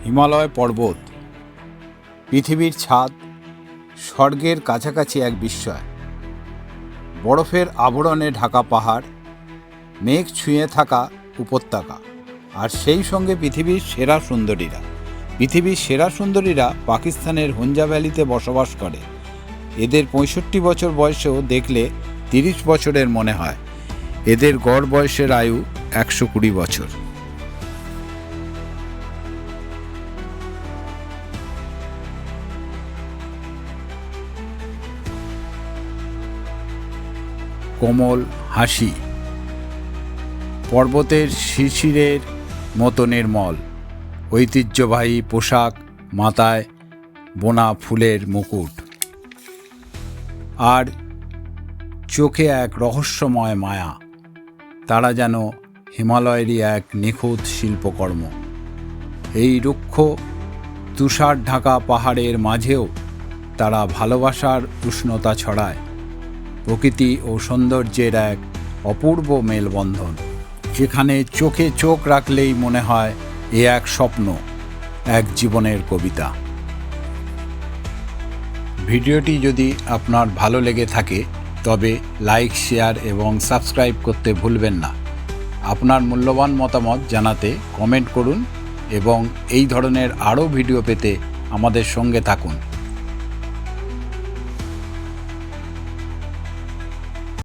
হিমালয় পর্বত পৃথিবীর ছাদ, স্বর্গের কাছাকাছি এক বিস্ময়। বরফের আবরণে ঢাকা পাহাড়, মেঘ ছুঁয়ে থাকা উপত্যকা, আর সেই সঙ্গে পৃথিবীর সেরা সুন্দরীরা পাকিস্তানের হুঞ্জা ভ্যালিতে বসবাস করে। এদের 65 বছর বয়সেও দেখলে 30 বছরের মনে হয়। এদের গড় বয়সের আয়ু 120 বছর। কোমল হাসি, পর্বতের শিশিরের মতো নির্মল, ঐতিহ্যবাহী পোশাক, মাথায় বোনা ফুলের মুকুট, আর চোখে এক রহস্যময় মায়া। তারা যেন হিমালয়েরই এক নিখুঁত শিল্পকর্ম। এই রুক্ষ তুষার ঢাকা পাহাড়ের মাঝেও তারা ভালোবাসার উষ্ণতা ছড়ায়। প্রকৃতি ও সৌন্দর্যের এক অপূর্ব মেলবন্ধন, যেখানে চোখে চোখ রাখলেই মনে হয় এ এক স্বপ্ন, এক জীবনের কবিতা। ভিডিওটি যদি আপনার ভালো লেগে থাকে তবে লাইক, শেয়ার এবং সাবস্ক্রাইব করতে ভুলবেন না। আপনার মূল্যবান মতামত জানাতে কমেন্ট করুন এবং এই ধরনের আরও ভিডিও পেতে আমাদের সঙ্গে থাকুন।